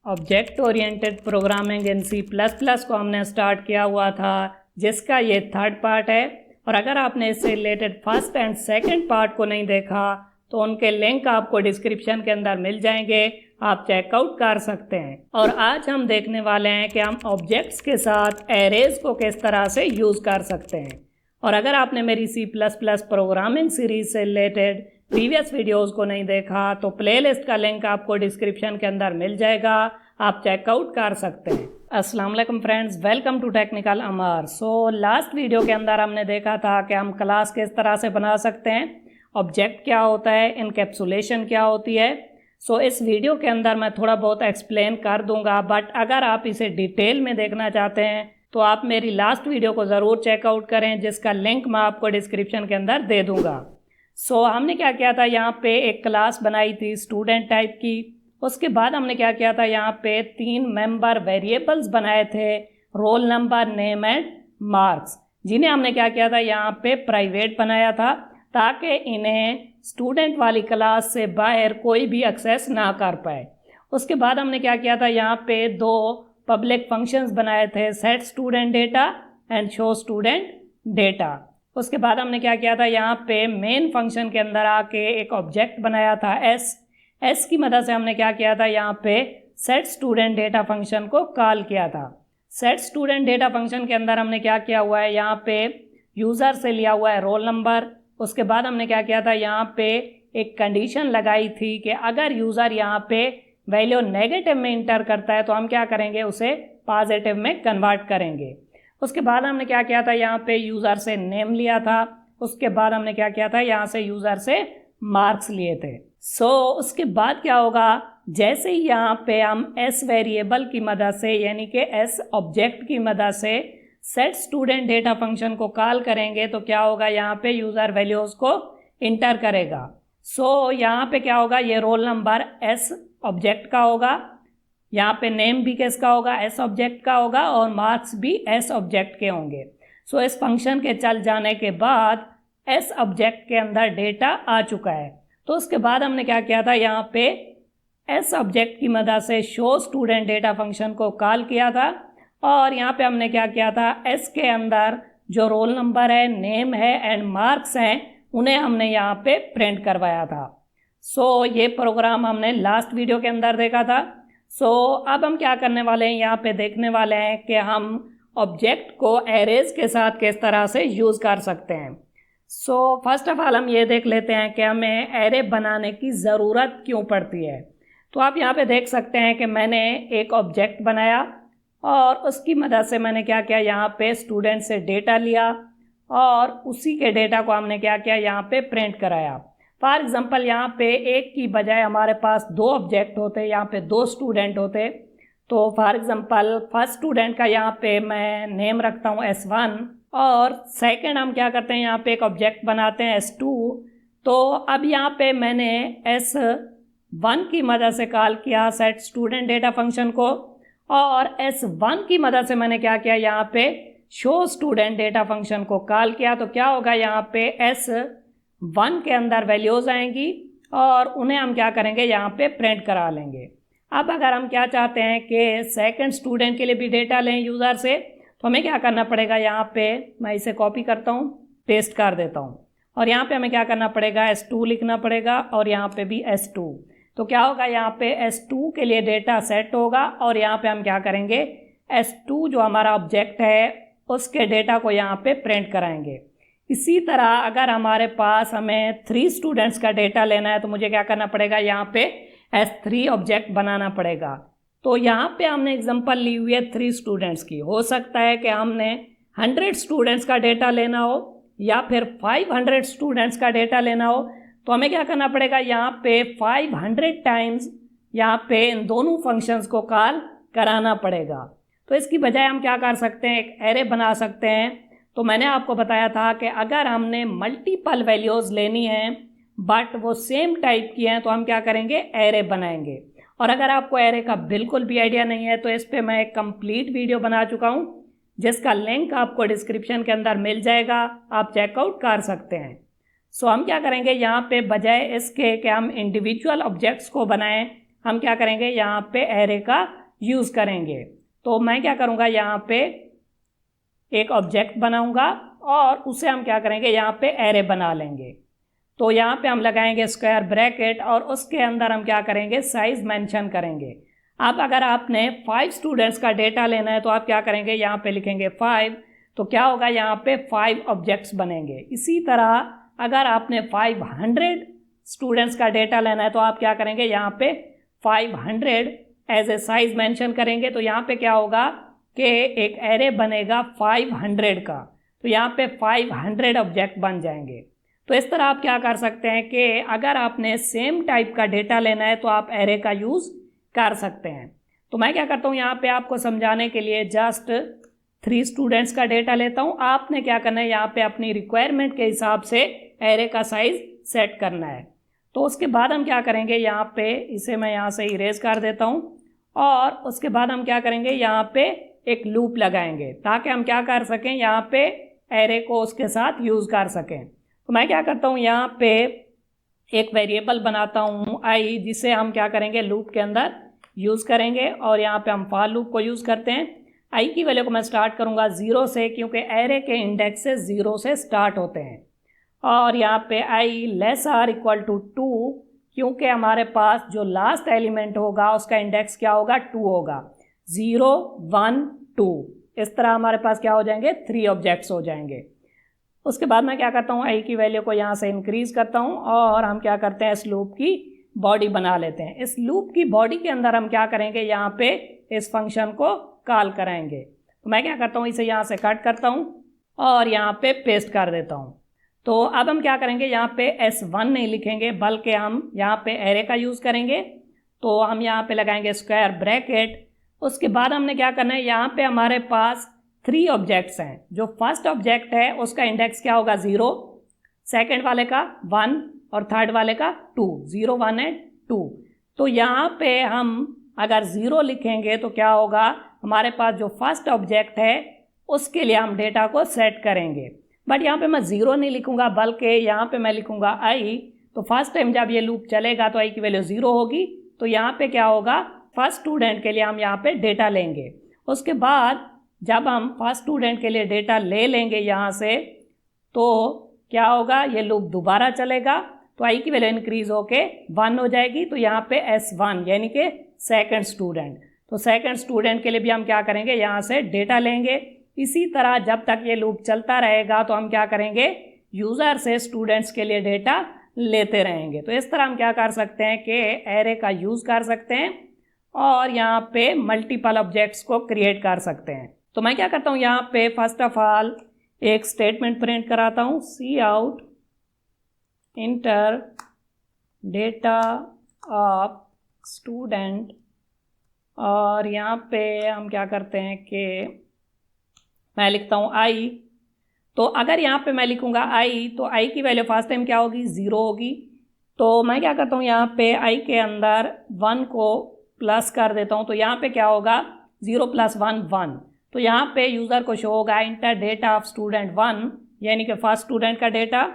Object oriented programming in C++ को हमने start किया हुआ था, जिसका ये थर्ड पार्ट है। और अगर आपने इससे related first and second part को नहीं देखा तो उनके लिंक आपको डिस्क्रिप्शन के अंदर मिल जाएंगे, आप चेकआउट कर सकते हैं। और आज हम देखने वाले हैं कि हम ऑब्जेक्ट्स के साथ एरेज को किस तरह से यूज़ कर सकते हैं। और अगर आपने मेरी C++ प्रोग्रामिंग सीरीज से रिलेटेड प्रीवियस वीडियोस को नहीं देखा तो प्लेलिस्ट का लिंक आपको डिस्क्रिप्शन के अंदर मिल जाएगा, आप चेकआउट कर सकते हैं। अस्सलाम वालेकुम friends, welcome to technical Amar. So last video के अंदर हमने देखा था कि हम क्लास किस तरह से बना सकते हैं, ऑब्जेक्ट क्या होता है, इनकैप्सुलेशन क्या होती है। सो इस वीडियो के अंदर मैं थोड़ा बहुत एक्सप्लेन कर दूंगा, बट अगर आप इसे डिटेल में देखना चाहते हैं तो आप मेरी लास्ट वीडियो को ज़रूर चेकआउट करें, जिसका लिंक मैं आपको डिस्क्रिप्शन के अंदर दे दूंगा। सो हमने क्या किया था, यहाँ पे एक क्लास बनाई थी स्टूडेंट टाइप की। उसके बाद हमने क्या किया था, यहाँ पे 3 मेंबर वेरिएबल्स बनाए थे, role number, name and marks, जिन्हें हमने क्या किया था, यहाँ पे प्राइवेट बनाया था ताकि इन्हें स्टूडेंट वाली क्लास से बाहर कोई भी एक्सेस ना कर पाए। उसके बाद हमने क्या किया था, यहाँ पे 2 पब्लिक फंक्शंस बनाए थे, set student data and show student data. उसके बाद हमने क्या किया था, यहाँ पे मेन फंक्शन के अंदर आके एक ऑब्जेक्ट बनाया था एस की मदद से हमने क्या किया था, यहाँ पे सेट स्टूडेंट डेटा फंक्शन को कॉल किया था। सेट स्टूडेंट डेटा फंक्शन के अंदर हमने क्या किया हुआ है, यहाँ पे यूज़र से लिया हुआ है रोल नंबर। उसके बाद हमने क्या किया था, यहाँ पे एक कंडीशन लगाई थी कि अगर यूज़र यहाँ पे वैल्यू नेगेटिव में इंटर करता है तो हम क्या करेंगे, उसे पॉजिटिव में कन्वर्ट करेंगे। उसके बाद हमने क्या किया था, यहाँ पे यूज़र से नेम लिया था। उसके बाद हमने क्या किया था, यहाँ से यूज़र से मार्क्स लिए थे। सो उसके बाद क्या होगा, जैसे ही यहाँ पे हम एस वेरिएबल की मदद से यानी कि एस ऑब्जेक्ट की मदद से सेट स्टूडेंट डेटा फंक्शन को कॉल करेंगे तो क्या होगा, यहाँ पे यूज़र वैल्यूज़ को इंटर करेगा। सो यहाँ पे क्या होगा, ये रोल नंबर एस ऑब्जेक्ट का होगा, यहाँ पे नेम भी किसका होगा, एस ऑब्जेक्ट का होगा, और मार्क्स भी एस ऑब्जेक्ट के होंगे। सो इस फंक्शन के चल जाने के बाद एस ऑब्जेक्ट के अंदर डेटा आ चुका है। तो उसके बाद हमने क्या किया था, यहाँ पे एस ऑब्जेक्ट की मदद से शो स्टूडेंट डेटा फंक्शन को कॉल किया था। और यहाँ पे हमने क्या किया था, एस के अंदर जो रोल नंबर है, नेम है एंड मार्क्स हैं, उन्हें हमने यहाँ पे प्रिंट करवाया था। सो ये प्रोग्राम हमने लास्ट वीडियो के अंदर देखा था। सो अब हम क्या करने वाले हैं, यहाँ पे देखने वाले हैं कि हम ऑब्जेक्ट को एरेज के साथ किस तरह से यूज़ कर सकते हैं। सो फर्स्ट ऑफ ऑल हम ये देख लेते हैं कि हमें एरे बनाने की ज़रूरत क्यों पड़ती है। तो आप यहाँ पे देख सकते हैं कि मैंने एक ऑब्जेक्ट बनाया और उसकी मदद से मैंने क्या किया, यहाँ पे स्टूडेंट से डेटा लिया और उसी के डेटा को हमने क्या किया, यहाँ पे प्रिंट कराया। फॉर एग्ज़ाम्पल यहाँ पे एक की बजाय हमारे पास 2 ऑब्जेक्ट होते, यहाँ पे 2 स्टूडेंट होते। तो फॉर एग्ज़ाम्पल फर्स्ट स्टूडेंट का यहाँ पे मैं नेम रखता हूँ S1 और सेकंड हम क्या करते हैं, यहाँ पे एक ऑब्जेक्ट बनाते हैं S2। तो अब यहाँ पे मैंने S1 की मदद से कॉल किया सेट स्टूडेंट डेटा फंक्शन को, और S1 की मदद से मैंने क्या किया, यहाँ पे शो स्टूडेंट डेटा फंक्शन को कॉल किया। तो क्या होगा, यहाँ पे S1 के अंदर वैल्यूज़ आएंगी और उन्हें हम क्या करेंगे, यहाँ पे प्रिंट करा लेंगे। अब अगर हम क्या चाहते हैं कि सेकंड स्टूडेंट के लिए भी डेटा लें यूज़र से, तो हमें क्या करना पड़ेगा, यहाँ पे मैं इसे कॉपी करता हूँ, पेस्ट कर देता हूँ, और यहाँ पे हमें क्या करना पड़ेगा, S2 लिखना पड़ेगा और यहाँ पे भी S2। तो क्या होगा, यहाँ पे S2 के लिए डेटा सेट होगा और यहाँ पे हम क्या करेंगे, S2 जो हमारा ऑब्जेक्ट है उसके डेटा को यहाँ पे प्रिंट कराएंगे। इसी तरह अगर हमारे पास हमें 3 स्टूडेंट्स का डेटा लेना है तो मुझे क्या करना पड़ेगा, यहाँ पे S3 ऑब्जेक्ट बनाना पड़ेगा। तो यहाँ पे हमने एग्जांपल ली हुई है 3 स्टूडेंट्स की। हो सकता है कि हमने 100 स्टूडेंट्स का डेटा लेना हो या फिर 500 स्टूडेंट्स का डेटा लेना हो, तो हमें क्या करना पड़ेगा, यहाँ पे 500 टाइम्स यहाँ पे इन दोनों फंक्शंस को कॉल कराना पड़ेगा। तो इसकी बजाय हम क्या कर सकते हैं, एक एरे बना सकते हैं। तो मैंने आपको बताया था कि अगर हमने मल्टीपल वैल्यूज़ लेनी हैं बट वो सेम टाइप की हैं तो हम क्या करेंगे, एरे बनाएंगे। और अगर आपको एरे का बिल्कुल भी आइडिया नहीं है तो इस पे मैं एक कंप्लीट वीडियो बना चुका हूँ, जिसका लिंक आपको डिस्क्रिप्शन के अंदर मिल जाएगा, आप चेकआउट कर सकते हैं। सो हम क्या करेंगे, यहाँ पे बजाय इसके कि हम इंडिविजुअल ऑब्जेक्ट्स को बनाएं, हम क्या करेंगे, यहाँ पे एरे का यूज़ करेंगे। तो मैं क्या करूँगा, यहाँ पे एक ऑब्जेक्ट बनाऊँगा और उसे हम क्या करेंगे, यहाँ पे एरे बना लेंगे। तो यहाँ पे हम लगाएंगे स्क्वायर ब्रैकेट और उसके अंदर हम क्या करेंगे, साइज मेंशन करेंगे। अब अगर आपने 5 स्टूडेंट्स का डेटा लेना है तो आप क्या करेंगे, यहाँ पे लिखेंगे 5, तो क्या होगा, यहाँ पे 5 ऑब्जेक्ट्स बनेंगे। इसी तरह अगर आपने 500 स्टूडेंट्स का डेटा लेना है तो आप क्या करेंगे, यहाँ पे 500 एज ए साइज मेंशन करेंगे। तो यहाँ पे क्या होगा कि एक एरे बनेगा 500 का, तो यहाँ पे 500 ऑब्जेक्ट बन जाएंगे। तो इस तरह आप क्या कर सकते हैं कि अगर आपने सेम टाइप का डेटा लेना है तो आप एरे का यूज़ कर सकते हैं। तो मैं क्या करता हूँ, यहाँ पे आपको समझाने के लिए जस्ट 3 स्टूडेंट्स का डेटा लेता हूँ। आपने क्या करना है, यहाँ पे अपनी रिक्वायरमेंट के हिसाब से एरे का साइज सेट करना है। तो उसके बाद हम क्या करेंगे, यहाँ पे इसे मैं यहाँ से इरेज कर देता हूँ और उसके बाद हम क्या करेंगे, यहाँ पे एक लूप लगाएंगे ताकि हम क्या कर सकें, यहाँ पे एरे को उसके साथ यूज़ कर सकें। तो मैं क्या करता हूँ, यहाँ पे एक वेरिएबल बनाता हूँ आई, जिसे हम क्या करेंगे, लूप के अंदर यूज़ करेंगे और यहाँ पे हम फॉर लूप को यूज़ करते हैं। आई की वैल्यू को मैं स्टार्ट करूँगा 0 से, क्योंकि एरे के इंडेक्सेस 0 से स्टार्ट होते हैं। और यहाँ पे आई लेस आर इक्वल टू 2, क्योंकि हमारे पास जो लास्ट एलिमेंट होगा उसका इंडेक्स क्या होगा, 2 होगा। 0 1 2 इस तरह हमारे पास क्या हो जाएंगे, 3 ऑब्जेक्ट्स हो जाएंगे। उसके बाद मैं क्या करता हूँ, आई की वैल्यू को यहाँ से इंक्रीज़ करता हूँ और हम क्या करते हैं, इस लूप की बॉडी बना लेते हैं। इस लूप की बॉडी के अंदर हम क्या करेंगे, यहाँ पे इस फंक्शन को कॉल कराएंगे। तो मैं क्या करता हूँ, इसे यहाँ से कट करता हूँ और यहाँ पे पेस्ट कर देता हूँ। तो अब हम क्या करेंगे, यहाँ पे S1 नहीं लिखेंगे बल्कि हम यहाँ पे एरे का यूज़ करेंगे। तो हम यहाँ पे लगाएंगे स्क्वायर ब्रैकेट। उसके बाद हमने क्या करना है, यहाँ पे हमारे पास 3 ऑब्जेक्ट्स हैं। जो फर्स्ट ऑब्जेक्ट है उसका इंडेक्स क्या होगा, 0, सेकंड वाले का 1 और थर्ड वाले का 2, 0 1 एंड 2। तो यहाँ पे हम अगर 0 लिखेंगे तो क्या होगा, हमारे पास जो फर्स्ट ऑब्जेक्ट है उसके लिए हम डेटा को सेट करेंगे। बट यहाँ पे मैं 0 नहीं लिखूँगा बल्कि यहाँ पे मैं लिखूँगा आई। तो फर्स्ट टाइम जब ये लूप चलेगा तो आई की वैल्यू 0 होगी। तो यहाँ पे क्या होगा, फर्स्ट स्टूडेंट के लिए हम यहाँ पे डेटा लेंगे। उसके बाद जब हम फर्स्ट स्टूडेंट के लिए डेटा ले लेंगे यहाँ से, तो क्या होगा, ये लूप दोबारा चलेगा। तो आई की वैल्यू इंक्रीज होके 1 हो जाएगी। तो यहाँ पे S1 यानी कि सेकंड स्टूडेंट। तो सेकंड स्टूडेंट के लिए भी हम क्या करेंगे, यहाँ से डेटा लेंगे। इसी तरह जब तक ये लूप चलता रहेगा तो हम क्या करेंगे, यूज़र से स्टूडेंट्स के लिए डेटा लेते रहेंगे। तो इस तरह हम क्या कर सकते हैं कि एरे का यूज़ कर सकते हैं और यहाँ पे मल्टीपल ऑब्जेक्ट्स को क्रिएट कर सकते हैं। तो मैं क्या करता हूँ, यहाँ पे फर्स्ट ऑफ ऑल एक स्टेटमेंट प्रिंट कराता हूँ, cout enter data of student. और यहाँ पे हम क्या करते हैं कि मैं लिखता हूँ आई। तो अगर यहाँ पे मैं लिखूँगा आई तो आई की वैल्यू फर्स्ट टाइम क्या होगी, 0 होगी। तो मैं क्या करता हूँ, यहाँ पे आई के अंदर 1 को प्लस कर देता हूँ। तो यहाँ पे क्या होगा, 0 + 1 1। तो यहाँ पे यूज़र को शो होगा इंटर डेटा ऑफ स्टूडेंट 1 यानी कि फर्स्ट स्टूडेंट का डेटा।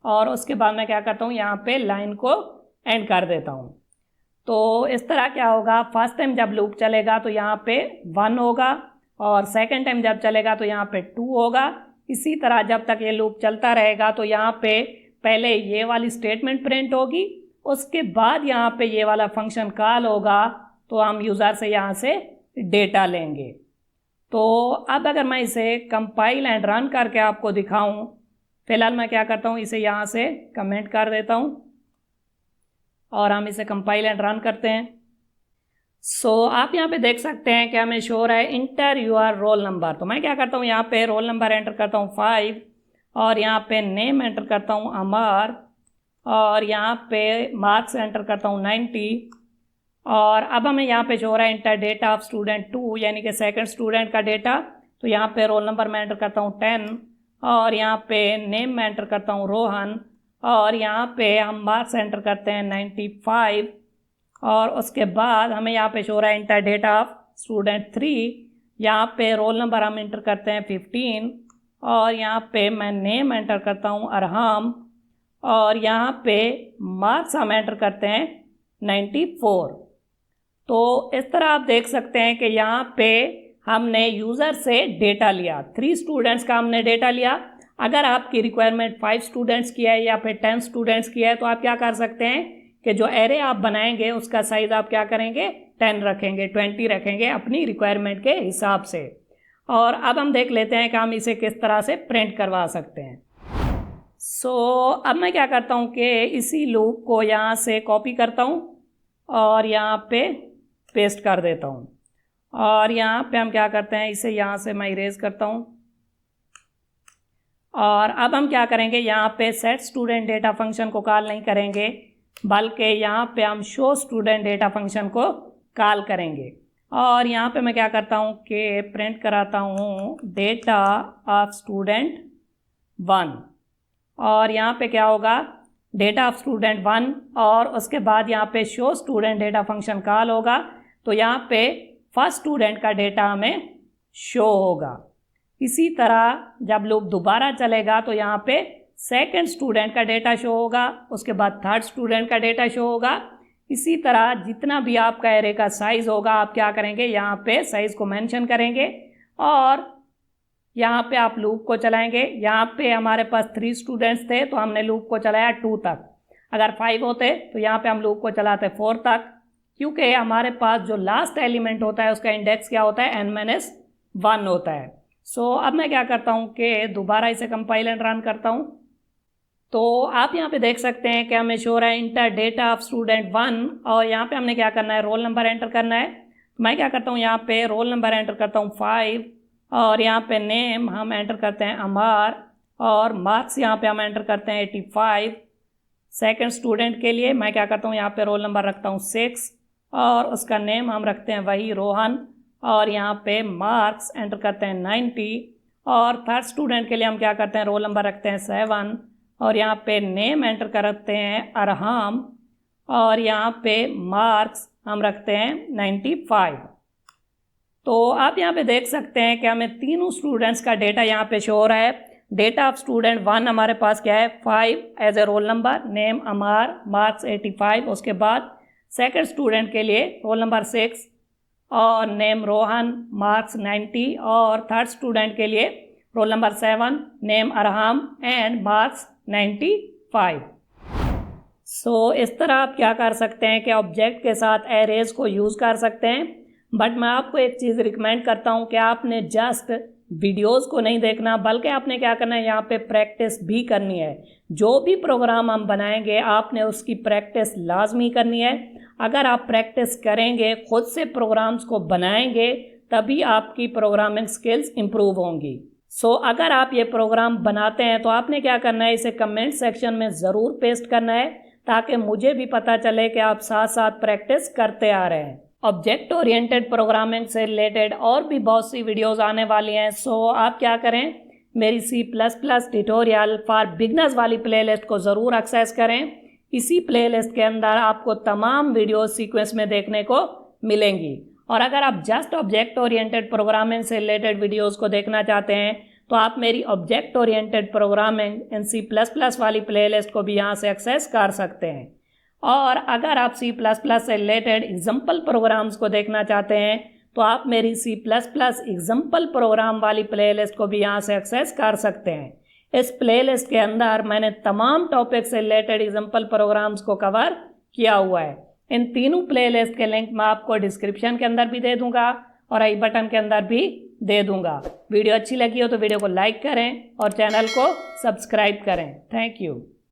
और उसके बाद मैं क्या करता हूँ, यहाँ पे लाइन को एंड कर देता हूँ। तो इस तरह क्या होगा, फर्स्ट टाइम जब लूप चलेगा तो यहाँ पे 1 होगा और सेकंड टाइम जब चलेगा तो यहाँ पे 2 होगा। इसी तरह जब तक ये लूप चलता रहेगा तो यहाँ पे पहले ये वाली स्टेटमेंट प्रिंट होगी, उसके बाद यहाँ पे ये वाला फंक्शन कॉल होगा। तो हम यूज़र से यहाँ से डेटा लेंगे। तो अब अगर मैं इसे कंपाइल एंड रन करके आपको दिखाऊं, फिलहाल मैं क्या करता हूँ, इसे यहाँ से कमेंट कर देता हूँ और हम इसे कंपाइल एंड रन करते हैं। आप यहाँ पे देख सकते हैं कि हमें शो हो रहा है इंटर योर रोल नंबर। तो मैं क्या करता हूँ, यहाँ पे रोल नंबर एंटर करता हूँ 5 और यहाँ पे नेम एंटर करता हूँ अमर और यहाँ पे मार्क्स एंटर करता हूँ 90। और अब हमें यहाँ पे शो हो रहा है इंटर डेटा ऑफ स्टूडेंट 2 यानी कि सेकंड स्टूडेंट का डेटा। तो यहाँ पे रोल नंबर में एंटर करता हूँ 10 और यहाँ पे नेम में एंटर करता हूँ रोहन और यहाँ पे हम मार्क्स एंटर करते हैं 95। और उसके बाद हमें यहाँ पे शो हो रहा है इंटर डेटा ऑफ स्टूडेंट 3। यहाँ पे रोल नंबर हम एंटर करते हैं 15 और यहाँ पे मैं नेम एंटर करता हूँ अरहम और यहाँ पे मार्क्स हम एंटर करते हैं 94। तो इस तरह आप देख सकते हैं कि यहाँ पे हमने यूज़र से डेटा लिया, 3 स्टूडेंट्स का हमने डेटा लिया। अगर आपकी रिक्वायरमेंट 5 स्टूडेंट्स की है या फिर 10 स्टूडेंट्स की है तो आप क्या कर सकते हैं कि जो एरे आप बनाएंगे उसका साइज़ आप क्या करेंगे, 10 रखेंगे, 20 रखेंगे अपनी रिक्वायरमेंट के हिसाब से। और अब हम देख लेते हैं कि हम इसे किस तरह से प्रिंट करवा सकते हैं। अब मैं क्या करता हूँ कि इसी लूप को यहाँ से कॉपी करता हूँ और यहाँ पे पेस्ट कर देता हूँ। और यहाँ पे हम क्या करते हैं, इसे यहाँ से मैं इरेज करता हूँ। और अब हम क्या करेंगे, यहाँ पे सेट स्टूडेंट डेटा फंक्शन को कॉल नहीं करेंगे, बल्कि यहाँ पे हम शो स्टूडेंट डेटा फंक्शन को कॉल करेंगे। और यहाँ पे मैं क्या करता हूँ कि प्रिंट कराता हूँ डेटा ऑफ स्टूडेंट 1। और यहाँ पे क्या होगा, डेटा ऑफ स्टूडेंट 1 और उसके बाद यहाँ पे show student data function call होगा। तो यहाँ पे फर्स्ट स्टूडेंट का डेटा हमें शो होगा। इसी तरह जब लूप दोबारा चलेगा तो यहाँ पे सेकंड स्टूडेंट का डेटा शो होगा, उसके बाद थर्ड स्टूडेंट का डेटा शो होगा। इसी तरह जितना भी आपका एरे का साइज़ होगा आप क्या करेंगे, यहाँ पे साइज़ को मेंशन करेंगे और यहाँ पे आप लूप को चलाएंगे। यहाँ पे हमारे पास 3 स्टूडेंट्स थे तो हमने लूप को चलाया 2 तक। अगर 5 होते तो यहाँ पे हम लूप को चलाते 4 तक, क्योंकि हमारे पास जो लास्ट एलिमेंट होता है उसका इंडेक्स क्या होता है, n-1 होता है। अब मैं क्या करता हूँ कि दोबारा इसे कंपाइल एंड रन करता हूँ। तो आप यहाँ पे देख सकते हैं कि हमें शो रहा है इंटर डेटा ऑफ स्टूडेंट 1 और यहाँ पे हमने क्या करना है, रोल नंबर एंटर करना है। मैं क्या करता हूँ, यहाँ पे रोल नंबर एंटर करता हूँ 5 और यहाँ पे नेम हम एंटर करते हैं अमर और मार्क्स यहाँ पे हम एंटर करते हैं 85। सेकंड स्टूडेंट के लिए मैं क्या करता हूँ, यहाँ पे रोल नंबर रखता हूँ 6 और उसका नेम हम रखते हैं वही रोहन और यहाँ पे मार्क्स एंटर करते हैं 90। और थर्ड स्टूडेंट के लिए हम क्या करते हैं, रोल नंबर रखते हैं 7 और यहाँ पे नेम एंटर करते हैं अरहम और यहाँ पे मार्क्स हम रखते हैं 95। तो आप यहाँ पे देख सकते हैं कि हमें तीनों स्टूडेंट्स का डेटा यहाँ पे शो हो रहा है। डेटा ऑफ स्टूडेंट 1 हमारे पास क्या है, 5 as a roll number, name Amar, marks 85। उसके बाद सेकंड स्टूडेंट के लिए रोल नंबर 6 और नेम रोहन, मार्क्स 90। और थर्ड स्टूडेंट के लिए roll number 7, name Arham and marks 95। इस तरह आप क्या कर सकते हैं कि ऑब्जेक्ट के साथ एरेज को यूज़ कर सकते हैं। बट मैं आपको एक चीज़ रिकमेंड करता हूँ कि आपने जस्ट वीडियोस को नहीं देखना, बल्कि आपने क्या करना है, यहाँ पे प्रैक्टिस भी करनी है। जो भी प्रोग्राम हम बनाएंगे आपने उसकी प्रैक्टिस लाजमी करनी है। अगर आप प्रैक्टिस करेंगे, खुद से प्रोग्राम्स को बनाएंगे, तभी आपकी प्रोग्रामिंग स्किल्स इम्प्रूव होंगी। अगर आप ये प्रोग्राम बनाते हैं तो आपने क्या करना है, इसे कमेंट सेक्शन में ज़रूर पेस्ट करना है ताकि मुझे भी पता चले कि आप साथ साथ प्रैक्टिस करते आ रहे हैं। ऑब्जेक्ट ओरिएंटेड प्रोग्रामिंग से रिलेटेड और भी बहुत सी वीडियोस आने वाली हैं। आप क्या करें, मेरी C++ ट्यूटोरियल फॉर बिगनर्स वाली प्लेलिस्ट को ज़रूर एक्सेस करें। इसी प्लेलिस्ट के अंदर आपको तमाम वीडियोस सीक्वेंस में देखने को मिलेंगी। और अगर आप जस्ट ऑब्जेक्ट ओरिएंटेड प्रोग्रामिंग से रिलेटेड वीडियोस को देखना चाहते हैं तो आप मेरी object oriented programming in C++ वाली प्लेलिस्ट को भी यहाँ से एक्सेस कर सकते हैं। और अगर आप C++ से रिलेटेड एग्जाम्पल प्रोग्राम्स को देखना चाहते हैं तो आप मेरी C++ एग्जाम्पल प्रोग्राम वाली प्लेलिस्ट को भी यहाँ से एक्सेस कर सकते हैं। इस प्लेलिस्ट के अंदर मैंने तमाम टॉपिक से रिलेटेड एग्जाम्पल प्रोग्राम्स को कवर किया हुआ है। इन तीनों प्लेलिस्ट के लिंक मैं आपको डिस्क्रिप्शन के अंदर भी दे दूंगा और आई बटन के अंदर भी दे दूंगा। वीडियो अच्छी लगी हो तो वीडियो को लाइक करें और चैनल को सब्सक्राइब करें। Thank you.